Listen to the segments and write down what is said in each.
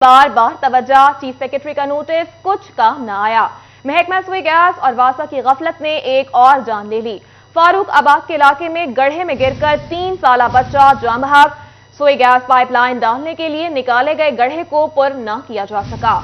बार बार तवज्जो, chief secretary का notice, कुछ काम न आया। महकमा सुई गैस और वासा की गफलत ने एक और जान ले ली। फारूक आबाद के इलाके में गड्ढे में गिरकर 3 साला बच्चा जान बहक। सुई गैस पाइपलाइन डालने के लिए निकाले गए गड्ढे को पुर न किया जा सका।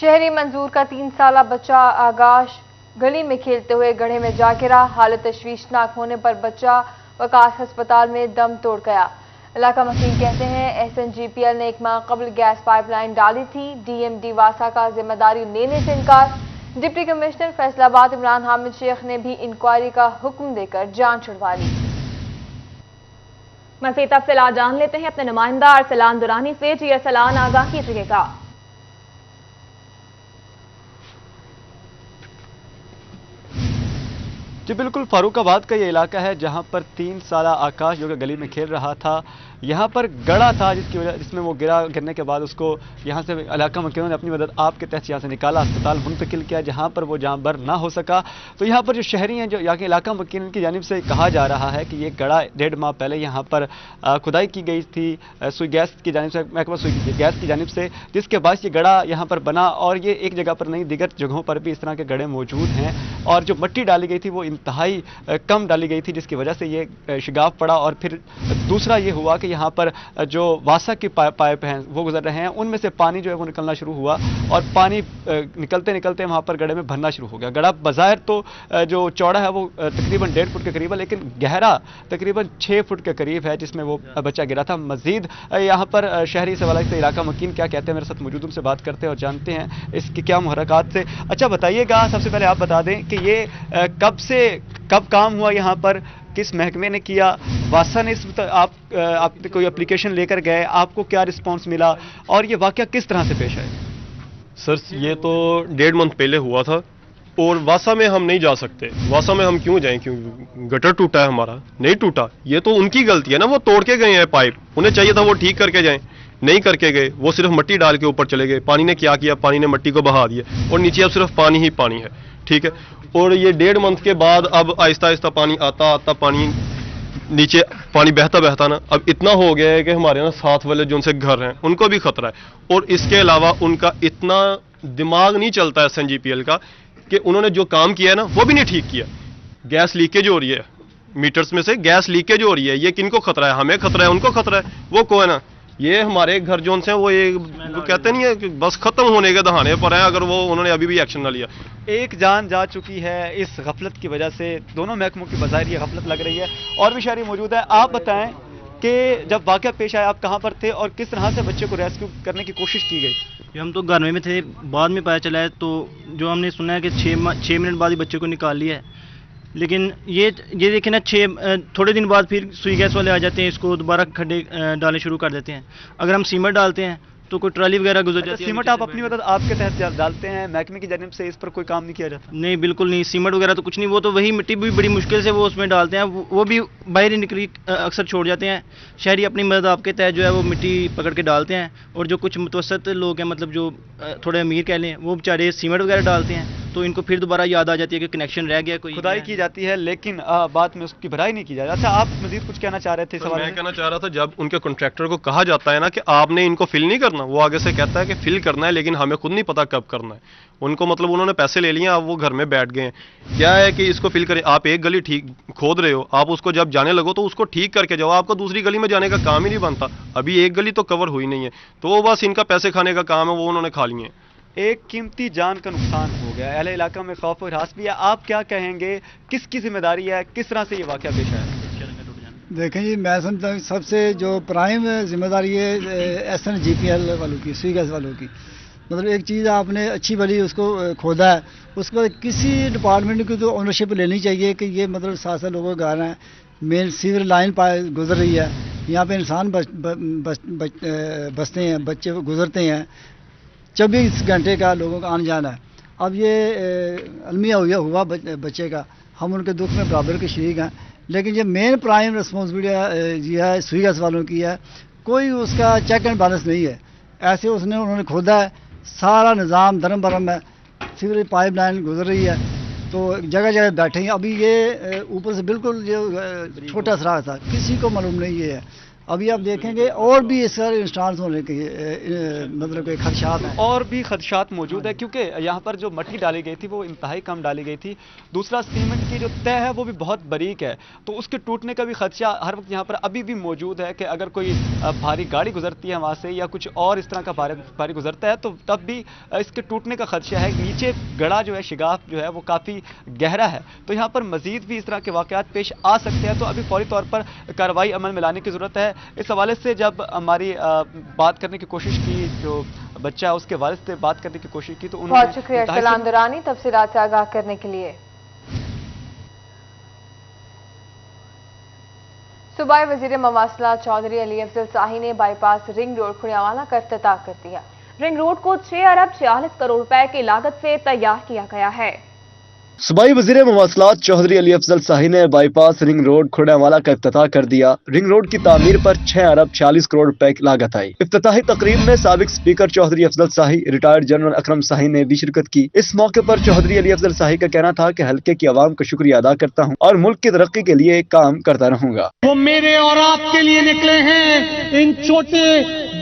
शहरी मंजूर का 3 साला बच्चा आगाश गली में खेलते हुए गड्ढे में जा गिरा। हालत तशवीशनाक होने पर बच्चा वकास अस्पताल में दम तोड़ गया। इलाका वकील कहते हैं SNGPL ने 1 माह कबल गैस पाइपलाइन डाली थी। DMD वासा का जिम्मेदारी लेने से इनकार। डिप्टी कमिश्नर फैसलाबाद इमरान हामिद शेख ने भी इंक्वायरी का हुक्म देकर जांच छुड़वा ली। मज़ीद तफसीलात जान लेते हैं अपने नुमाइंदा अरसलान दुरानी से। जी अरसलान, आगाह कीजिएगा। जी बिल्कुल, फारूकाबाद का ये इलाका है जहां पर 3 साला आकाश जो कि गली में खेल रहा था, यहाँ पर गड़ा था जिसमें वो गिरने के बाद उसको यहाँ से इलाका वकीलों ने अपनी मदद आपके तहत यहाँ से निकाला, अस्पताल मुंतकिल किया जहाँ पर वो जान बर ना हो सका। तो यहाँ पर जो शहरी हैं, जो यहाँ के इलाका वकील की जानिब से कहा जा रहा है कि ये गड़ा 1.5 माह पहले यहाँ पर खुदाई की गई थी सुई गैस की जानिब से, महकमा सुई गैस की जानिब से, जिसके बाद ये गड़ा यहाँ पर बना और ये एक जगह पर नहीं दीगर जगहों पर भी इस तरह के गड़े मौजूद हैं। और जो मिट्टी डाली गई थी वो इंतहाई कम डाली गई थी, जिसकी वजह से ये शिगाफ पड़ा। और फिर दूसरा ये हुआ कि यहाँ पर जो वासा की पाइप हैं वो गुजर रहे हैं, उनमें से पानी जो है वो निकलना शुरू हुआ और पानी निकलते निकलते वहाँ पर गड्ढे में भरना शुरू हो गया। गड्ढा बाज़ाहिर तो जो चौड़ा है वो तकरीबन 1.5 फुट के करीब है, लेकिन गहरा तकरीबन 6 फुट के करीब है, जिसमें वो बच्चा गिरा था। मजीद यहाँ पर शहरी सवाल से इलाका वकील क्या कहते हैं मेरे साथ मौजूद, उनसे बात करते हैं और जानते हैं इसकी क्या मुहर्रकात से। अच्छा बताइएगा, सबसे पहले आप बता दें कि ये कब काम हुआ, यहाँ पर किस महकमे ने किया, वासा ने आप कोई एप्लीकेशन लेकर गए, आपको क्या रिस्पांस मिला और ये वाकया किस तरह से पेश आया? सर ये तो 1.5 मंथ पहले हुआ था और वासा में हम नहीं जा सकते। वासा में हम क्यों जाएं, क्यों गटर टूटा है हमारा, नहीं टूटा, ये तो उनकी गलती है ना, वो तोड़ के गए हैं पाइप, उन्हें चाहिए था वो ठीक करके जाएं, नहीं करके गए, वो सिर्फ मिट्टी डाल के ऊपर चले गए। पानी ने क्या किया, पानी ने मिट्टी को बहा दिया और नीचे अब सिर्फ पानी ही पानी है, ठीक है। और ये 1.5 मंथ के बाद अब आहिस्ता आहिस्ता पानी आता पानी नीचे पानी बहता बहता ना अब इतना हो गया है कि हमारे ना साथ वाले जो उनसे घर हैं उनको भी खतरा है। और इसके अलावा उनका इतना दिमाग नहीं चलता है SNGPL का कि उन्होंने जो काम किया है ना वो भी नहीं ठीक किया। गैस लीकेज हो रही है, मीटर्स में से गैस लीकेज हो रही है, ये किनको खतरा है, हमें खतरा है, उनको खतरा है, वो कौन है ना, ये हमारे घर जोन से वो ये कहते नहीं है कि बस खत्म होने के दहाने पर हैं अगर वो उन्होंने अभी भी एक्शन ना लिया। एक जान जा चुकी है इस गफलत की वजह से, दोनों महकमों की बाज़ाहिर ये गफलत लग रही है। और भी शहरी मौजूद है, आप बताएं कि जब वाक़या पेश आया आप कहाँ पर थे और किस तरह से बच्चे को रेस्क्यू करने की कोशिश की गई? हम तो घर में थे, बाद में पता चला है तो जो हमने सुना है कि 6 मिनट बाद ही बच्चे को निकाल लिया है। लेकिन ये देखें ना, थोड़े दिन बाद फिर सुई गैस वाले आ जाते हैं, इसको दोबारा खड्डे डालने शुरू कर देते हैं। अगर हम सीमेंट डालते हैं तो कोई ट्राली वगैरह गुजर जाती है। सीमेंट आप अपनी मदद आपके तहत डालते हैं, महकमे की जानिब से इस पर कोई काम नहीं किया जाता? नहीं, बिल्कुल नहीं, सीमेंट वगैरह तो कुछ नहीं, वो तो वही मिट्टी भी बड़ी मुश्किल से वो उसमें डालते हैं, वो भी बाहर ही निकली अक्सर छोड़ जाते हैं। शहरी अपनी मदद आपके तहत जो है वो मिट्टी पकड़ के डालते हैं और जो कुछ मुतवसत लोग हैं, मतलब जो थोड़े अमीर कह लें, वो बेचारे सीमेंट वगैरह डालते हैं, तो इनको फिर दोबारा याद आ जाती है कि कनेक्शन रह गया, कोई खुदाई की जाती है लेकिन बाद में उसकी भराई नहीं की जाती। अच्छा, आप मजीद कुछ कहना चाह रहे थे? सवाल मैं कहना चाह रहा था, जब उनके कॉन्ट्रैक्टर को कहा जाता है ना कि आपने इनको फिल नहीं करना, वो आगे से कहता है कि फिल करना है लेकिन हमें खुद नहीं पता कब करना है। उनको मतलब उन्होंने पैसे ले लिए, अब वो घर में बैठ गए हैं। क्या है कि इसको फिल करें, आप एक गली ठीक खोद रहे हो, आप उसको जब जाने लगो तो उसको ठीक करके जाओ, आपको दूसरी गली में जाने का काम ही नहीं बनता। अभी एक गली तो कवर हुई नहीं है, तो वो बस इनका पैसे खाने का काम है, वो उन्होंने खा लिए। एक कीमती जान का नुकसान हो गया, अहले इलाका में खौफ और हरास भी है। आप क्या कहेंगे, किसकी जिम्मेदारी है, किस तरह से ये वाकया पेश आया? देखें जी, मैं समझता हूँ सबसे जो प्राइम जिम्मेदारी है SNGPL वालों की, सुई गैस वालों की। मतलब एक चीज़ आपने अच्छी भली उसको खोदा है, उसके बाद किसी डिपार्टमेंट की तो ओनरशिप लेनी चाहिए कि ये मतलब 7 लोगों का घर है, मेन सीवर लाइन गुजर रही है, यहाँ पे इंसान बसते हैं, बच्चे गुजरते हैं, 24 घंटे का लोगों का आना जाना है। अब ये अलमिया हुआ बच्चे का, हम उनके दुख में बराबर के शरीक हैं, लेकिन ये मेन प्राइम रिस्पॉन्सिबिलिटी ये है सुई गैस वालों की है। कोई उसका चेक एंड बैलेंस नहीं है। ऐसे उन्होंने खोदा है, सारा निज़ाम धर्म भरम है, सीवरेज पाइप लाइन गुजर रही है, तो जगह जगह बैठे हैं। अभी ये ऊपर से बिल्कुल जो छोटा सा था, किसी को मालूम नहीं है। अभी आप देखेंगे और भी इस तरह इंस्टॉल्स होने के मतलब के खदशात हैं। और भी खदशात मौजूद है क्योंकि यहाँ पर जो मट्टी डाली गई थी वो इंतहाई कम डाली गई थी। दूसरा, सीमेंट की जो तय है वो भी बहुत बारीक है, तो उसके टूटने का भी खदशा हर वक्त यहाँ पर अभी भी मौजूद है कि अगर कोई भारी गाड़ी गुजरती है वहाँ से या कुछ और इस तरह का भारी गुजरता है तो तब भी इसके टूटने का खदशा है। नीचे गड़ा जो है, शिगाफ जो है वो काफ़ी गहरा है, तो यहाँ पर मजीद भी इस तरह के वाक़यात पेश आ सकते हैं। तो अभी फौरी तौर पर कार्रवाई अमल में लाने की ज़रूरत है। इस हवाले से जब हमारी बात करने की कोशिश की, जो बच्चा उसके वालिद से बात करने की कोशिश की, तो उन्होंने बहुत शुक्रिया सलाम दुरानी तफसीलात से आगाह करने के लिए। सूबाई वजीर मवासलात चौधरी अली अफजल शाही ने बाईपास रिंग रोड खुड़ियावाला का इफ्तिताह कर दिया। रिंग रोड को 6 अरब 46 करोड़ रुपए की लागत से तैयार किया गया है। सूबाई वज़ीर मवासलात चौधरी अली अफजल शाही ने बाईपास रिंग रोड खुड़ियावाला का इफ्तिताह कर दिया। रिंग रोड की तामीर पर 6 अरब 46 करोड़ रुपए की लागत आई। इफ्तिताही तकरीब में साबिक स्पीकर चौधरी अफजल शाही, रिटायर्ड जनरल अकरम शाही ने भी शिरकत की। इस मौके पर चौधरी अली अफजल शाही का कहना था कि हल्के की आवाम का शुक्रिया अदा करता हूँ और मुल्क की तरक्की के लिए काम करता रहूंगा। वो मेरे और आपके लिए निकले हैं, इन छोटे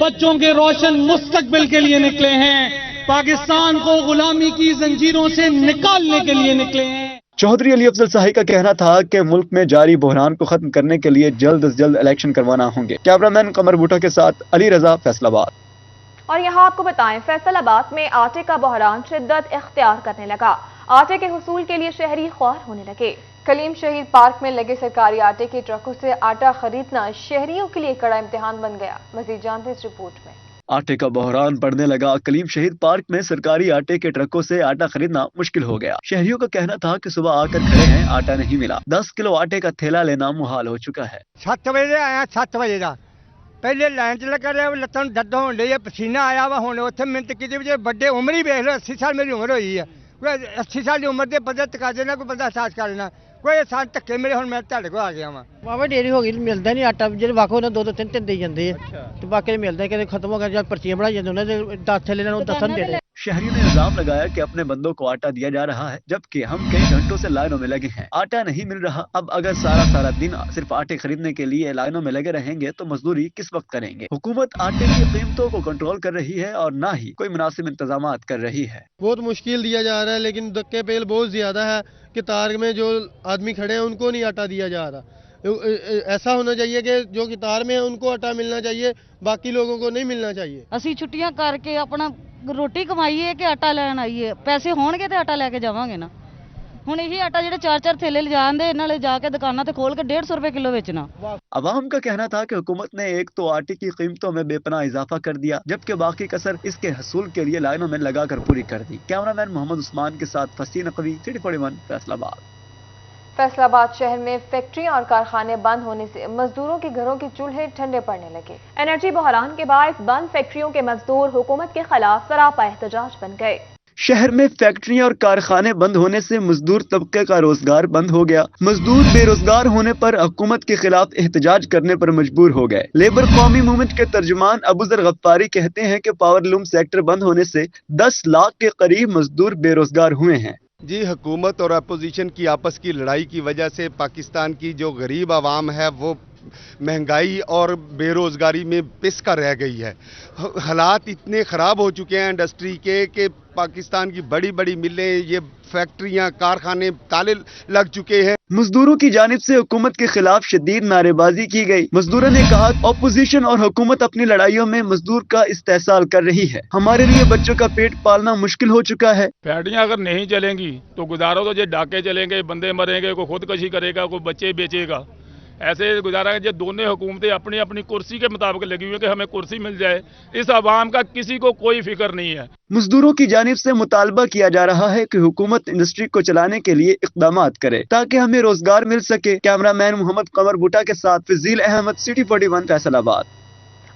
बच्चों के रोशन मुस्तकबिल के लिए निकले हैं, पाकिस्तान को गुलामी की जंजीरों से निकालने के लिए निकले हैं। चौधरी अली अफजल शाही का कहना था कि मुल्क में जारी बहरान को खत्म करने के लिए जल्द से जल्द इलेक्शन करवाना होंगे। कैमरामैन कमर बूटा के साथ अली रजा, फैसलाबाद। और यहाँ आपको बताएं, फैसलाबाद में आटे का बहरान शिद्दत इख्तियार करने लगा। आटे के हुसूल के लिए शहरी ख्वार होने लगे। कलीम शहीद पार्क में लगे सरकारी आटे के ट्रकों से आटा खरीदना शहरियों के लिए कड़ा इम्तिहान बन गया। मजीद जानते इस रिपोर्ट में। आटे का बहरान बढ़ने लगा। कलीम शहीद पार्क में सरकारी आटे के ट्रकों से आटा खरीदना मुश्किल हो गया। शहरियों का कहना था कि सुबह आकर खड़े हैं, आटा नहीं मिला। 10 किलो आटे का थैला लेना मुहाल हो चुका है। 7 बजे आया, 7 बजे का पहले लाइन च लगा रहा, लत्तों दर्द होने लगी, पसीना आया वा। हुण उत्थे मिन्नत कीती वजे बड़े उम्र ही वेख लो, 80 साल मेरी उम्र हुई है। 80 साल की उम्र के बंदे तकाजे ना कोई बंदा एहसास कर लेना, कोई एहसास धक्के मेरे। हुण मैं तुहाडे कोल आ गया वा। बाबा डेरी हो गई, मिलता नहीं आटा। जो वाको ने 2-2 3-3 दे जाते हैं, तो बाकी मिलता है। खत्म हो गया, जब पर्चियां बढ़ाई जाती उन्होंने 10 थैले 10 दे रहे। शहरियों ने इल्जाम लगाया कि अपने बंदों को आटा दिया जा रहा है, जबकि हम कई घंटों से लाइनों में लगे हैं, आटा नहीं मिल रहा। अब अगर सारा दिन सिर्फ आटे खरीदने के लिए लाइनों में लगे रहेंगे तो मजदूरी किस वक्त करेंगे। हुकूमत आटे की कीमतों को कंट्रोल कर रही है और न ही कोई मुनासिब इंतजाम कर रही है। बहुत मुश्किल दिया जा रहा है, लेकिन धक्के पेल बहुत ज्यादा है कि तार में जो आदमी खड़े हैं उनको नहीं आटा दिया जा रहा। ऐसा होना चाहिए कि जो कितार में है उनको आटा मिलना चाहिए, बाकी लोगों को नहीं मिलना चाहिए। ਅਸੀਂ ਛੁੱਟੀਆਂ ਕਰਕੇ ਆਪਣਾ ਰੋਟੀ ਕਮਾਈਏ ਕਿ ਆਟਾ ਲੈਣ ਆਈਏ, ਪੈਸੇ ਹੋਣਗੇ ਤੇ ਆਟਾ ਲੈ ਕੇ ਜਾਵਾਂਗੇ ਨਾ। ਹੁਣ ਇਹੀ ਆਟਾ ਜਿਹੜੇ 4-4 ਥੈਲੇ ਲਿਜਾਂਦੇ, ਇਹਨਾਂ ਲੈ ਜਾ ਕੇ ਦੁਕਾਨਾਂ ਤੇ ਖੋਲ ਕੇ 150 रुपए किलो बेचना। अवाम का कहना था कि हुकूमत ने एक तो आटे की कीमतों में बेपनाह इजाफा कर दिया, जबकि बाकी कसर इसके हसूल के लिए लाइनों में लगाकर पूरी कर दी। कैमरामैन मोहम्मद उस्मान के साथ फसीन नकवी, सिटी 41, फैसलाबाद। फैसलाबाद शहर में फैक्ट्रियां और कारखाने बंद होने से मजदूरों के घरों के चूल्हे ठंडे पड़ने लगे। एनर्जी बहरान के बायस बंद फैक्ट्रियों के मजदूर हुकूमत के खिलाफ सरापा एहतजाज बन गए। शहर में फैक्ट्रियां और कारखाने बंद होने से मजदूर तबके का रोजगार बंद हो गया। मजदूर बेरोजगार होने पर हुकूमत के खिलाफ एहतजाज करने पर मजबूर हो गए। लेबर कौमी मूवमेंट के तर्जुमान अबूजर गफ्फारी कहते हैं कि पावर लूम सेक्टर बंद होने से 10 लाख के करीब मजदूर बेरोजगार हुए हैं। जी, हुकूमत और अपोजिशन की आपस की लड़ाई की वजह से पाकिस्तान की जो गरीब आवाम है वो महंगाई और बेरोजगारी में पिस कर रह गई है। हालात इतने ख़राब हो चुके हैं इंडस्ट्री के कि पाकिस्तान की बड़ी बड़ी मिलें, ये फैक्ट्रियां, कारखाने ताले लग चुके हैं। मजदूरों की जानिब से हुकूमत के खिलाफ शदीद नारेबाजी की गई। मजदूरों ने कहा अपोजिशन और हुकूमत अपनी लड़ाइयों में मजदूर का इस्तेहसाल कर रही है। हमारे लिए बच्चों का पेट पालना मुश्किल हो चुका है। फैक्ट्रियां अगर नहीं चलेंगी तो गुजारा तो ये डाके चलेंगे, बंदे मरेंगे, कोई खुदकशी करेगा, कोई बच्चे बेचेगा। ऐसे गुजारा है। जो दोनों हुकूमतें अपनी अपनी कुर्सी के मुताबिक लगी हुई है कि हमें कुर्सी मिल जाए, इस आवाम का किसी को कोई फिक्र नहीं है। मजदूरों की जानिब से मुतालबा किया जा रहा है कि हुकूमत इंडस्ट्री को चलाने के लिए इक़दामात करे ताकि हमें रोजगार मिल सके। कैमरामैन मोहम्मद कमर बूटा के साथ फजील अहमद, सिटी 41, फैसलाबाद।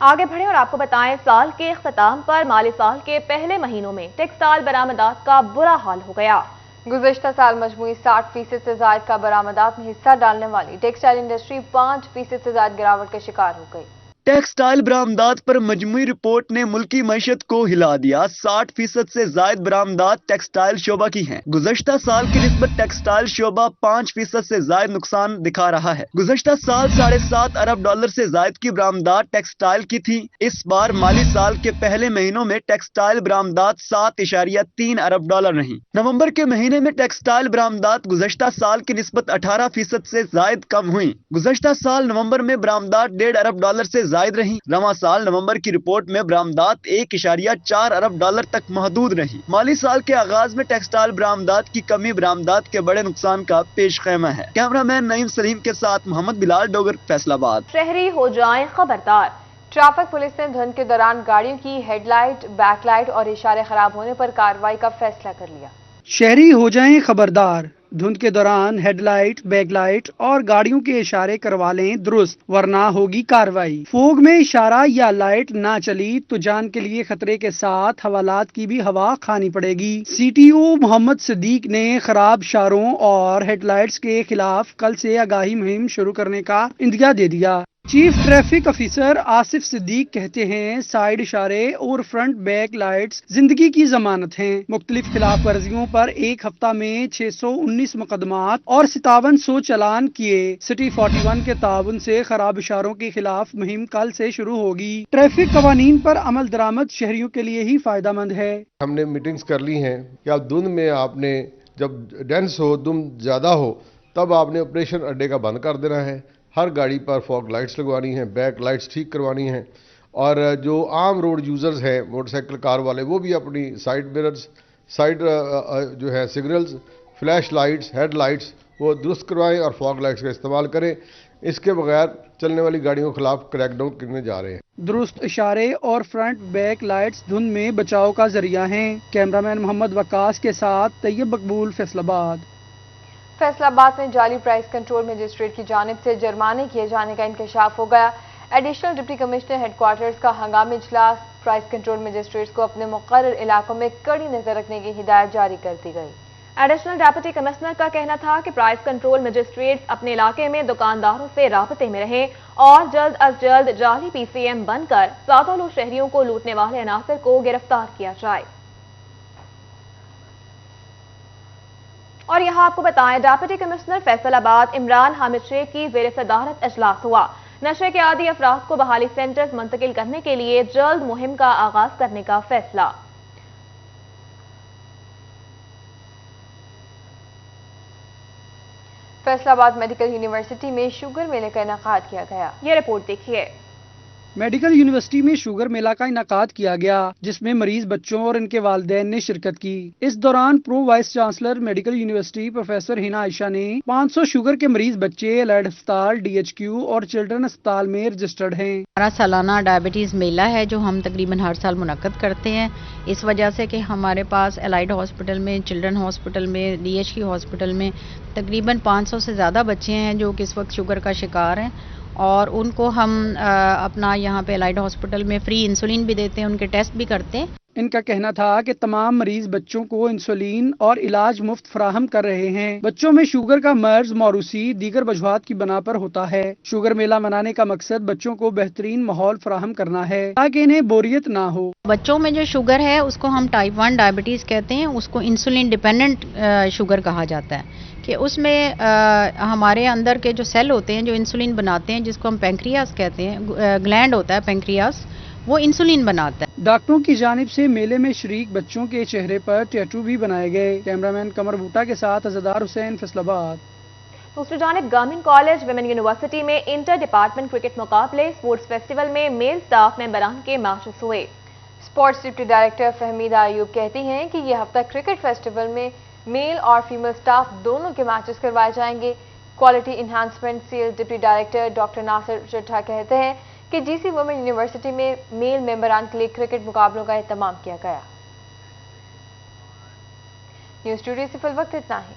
आगे बढ़े और आपको बताएं, साल के इख्तिताम पर माली साल के पहले महीनों में टेक्सटाइल बरामदात का बुरा हाल हो गया। गुज़श्ता साल मजमूई 60% से ज्यादा का बरामदात में हिस्सा डालने वाली टेक्सटाइल इंडस्ट्री 5% से ज्यादा गिरावट का शिकार हो गई। टेक्सटाइल बरामदात पर मजमूई रिपोर्ट ने मुल्की मईशत को हिला दिया। 60% से जायद बरामदात टेक्सटाइल शोबा की हैं। गुज़श्ता साल की निस्बत टेक्सटाइल शोबा 5% से जायद नुकसान दिखा रहा है। गुज़श्ता साल $7.5 अरब से जायद की बरामदात टेक्सटाइल की थी। इस बार माली साल के पहले महीनों में टेक्सटाइल बरामदात $7.3 अरब रही। नवंबर के महीने में टेक्सटाइल बरामदात गुज़श्ता साल की निस्बत 18% से जायद कम हुई। गुज़श्ता साल नवंबर में बरामदात $1.5 अरब से जायद रही। रवां साल नवंबर की रिपोर्ट में बरामदात $1.4 अरब तक महदूद रही। माली साल के आगाज में टेक्सटाइल बरामदात की कमी बरामदात के बड़े नुकसान का पेश ख़ैमा है। कैमरामैन नईम सलीम के साथ मोहम्मद बिलाल डोगर, फैसलाबाद। शहरी हो जाएं खबरदार। ट्रैफिक पुलिस ने धुंध के दौरान गाड़ियों की हेडलाइट, बैकलाइट और इशारे खराब होने पर कार्रवाई का फैसला कर लिया। शहरी हो जाएं खबरदार, धुंध के दौरान हेडलाइट, बैकलाइट और गाड़ियों के इशारे करवा लें दुरुस्त, वरना होगी कार्रवाई। फोग में इशारा या लाइट ना चली तो जान के लिए खतरे के साथ हवालात की भी हवा खानी पड़ेगी। CTO मोहम्मद सिद्दीक ने खराब इशारों और हेडलाइट्स के खिलाफ कल से आगाही मुहिम शुरू करने का इंदिया दे दिया। Chief traffic officer Asif Siddique कहते हैं, साइड इशारे और फ्रंट बैक लाइट्स जिंदगी की जमानत हैं। मुख्तलिफ खिलाफ वर्जियों पर एक हफ्ता में 619 मुकदमात और 5700 चालान किए। सिटी 41 के ताउन से खराब इशारों के खिलाफ मुहिम कल से शुरू होगी। ट्रैफिक कवानीन पर अमल दरामद शहरियों के लिए ही फायदेमंद है। हमने मीटिंग्स कर ली हैं कि आप धुंध में आपने जब डेंस हो, धुंध ज़्यादा हो, तब आपने ऑपरेशन अड्डे का बंद कर देना है। हर गाड़ी पर फॉग लाइट्स लगवानी हैं, बैक लाइट्स ठीक करवानी हैं, और जो आम रोड यूज़र्स हैं, मोटरसाइकिल कार वाले, वो भी अपनी साइड मिरर्स, साइड जो है signals, flash lights, head lights वो दुरुस्त करवाएं और फॉग लाइट्स का इस्तेमाल करें। इसके बगैर चलने वाली गाड़ियों के खिलाफ क्रैकडाउन करने जा रहे हैं। दुरुस्त इशारे और फ्रंट बैक लाइट्स धुंध में बचाव का जरिया हैं। कैमरामैन मोहम्मद वकास के साथ तैयब मकबूल, फैसलाबाद। फैसलाबाद में जाली प्राइस कंट्रोल मजिस्ट्रेट की जानिब से जुर्माने किए जाने का इंकशाफ हो गया। एडिशनल डिप्टी कमिश्नर हेडक्वार्टर्स का हंगामी इजलास, प्राइस कंट्रोल मजिस्ट्रेट्स को अपने मुकर्रर इलाकों में कड़ी नजर रखने की हिदायत जारी कर दी गई। एडिशनल डिप्टी कमिश्नर का कहना था कि प्राइस कंट्रोल मजिस्ट्रेट्स अपने इलाके में दुकानदारों से राबते में रहें और जल्द अज जल्द जाली PCM बनकर सातों शहरियों को लूटने वाले अनासर को गिरफ्तार किया जाए। और यहाँ आपको बताएं, डिप्टी कमिश्नर फैसलाबाद इमरान हामिद शेख की ज़ेर सदारत इजलास हुआ। नशे के आदी अफराद को बहाली सेंटर्स मुंतकिल करने के लिए जल्द मुहिम का आगाज करने का फैसला। फैसलाबाद मेडिकल यूनिवर्सिटी में शुगर मेले का इनेकाद किया गया। ये रिपोर्ट देखिए। मेडिकल यूनिवर्सिटी में शुगर मेला का इनेकाद किया गया, जिसमें मरीज बच्चों और इनके वालिदैन ने शिरकत की। इस दौरान pro vice chancellor medical university professor Hina Ayesha ने 500 शुगर के मरीज बच्चे एलाइड अस्पताल, DHQ और चिल्ड्रन अस्पताल में रजिस्टर्ड हैं। हमारा सालाना डायबिटीज़ मेला है जो हम तकरीबन हर साल मुनक्कद करते हैं, इस वजह से कि हमारे पास एलाइड हॉस्पिटल में, चिल्ड्रन हॉस्पिटल में, DHQ हॉस्पिटल में तकरीबन 500 से ज़्यादा बच्चे हैं जो कि इस वक्त शुगर का शिकार हैं, और उनको हम अपना यहाँ पे एलाइड हॉस्पिटल में फ्री इंसुलिन भी देते हैं, उनके टेस्ट भी करते हैं। इनका कहना था कि तमाम मरीज बच्चों को इंसुलिन और इलाज मुफ्त फराहम कर रहे हैं। बच्चों में शुगर का मर्ज मौरूसी दीगर वजूहात की बना पर होता है। शुगर मेला मनाने का मकसद बच्चों को बेहतरीन माहौल फराहम करना है ताकि इन्हें बोरियत ना हो। बच्चों में जो शुगर है उसको हम टाइप 1 डायबिटीज़ कहते हैं, उसको इंसुलिन डिपेंडेंट शुगर कहा जाता है कि उसमें हमारे अंदर के जो सेल होते हैं जो इंसुलिन बनाते हैं, जिसको हम पैंक्रियास कहते हैं, ग्लैंड होता है पैंक्रियास, वो इंसुलिन बनाता है। डॉक्टरों की जानिब से मेले में शरीक बच्चों के चेहरे पर टैटू भी बनाए गए। कैमरामैन कमर बूटा के साथ अज़दार हुसैन, फैसलाबाद। दूसरी जानिब गवर्नमेंट कॉलेज विमेन यूनिवर्सिटी में इंटर डिपार्टमेंट क्रिकेट मुकाबले, स्पोर्ट्स फेस्टिवल में मेल स्टाफ मेंबरान के मैचेस हुए। Sports deputy director Fahmida Ayub कहती हैं कि यह हफ्ता क्रिकेट फेस्टिवल में मेल और फीमेल स्टाफ दोनों के मैचेस करवाए जाएंगे। Quality enhancement cells deputy director doctor Nasir Chattha कहते हैं कि GC वुमेन यूनिवर्सिटी में मेल मेंबरान के लिए क्रिकेट मुकाबलों का एहतमाम किया गया। न्यूज़ स्टूडियो से फिल वक्त इतना ही।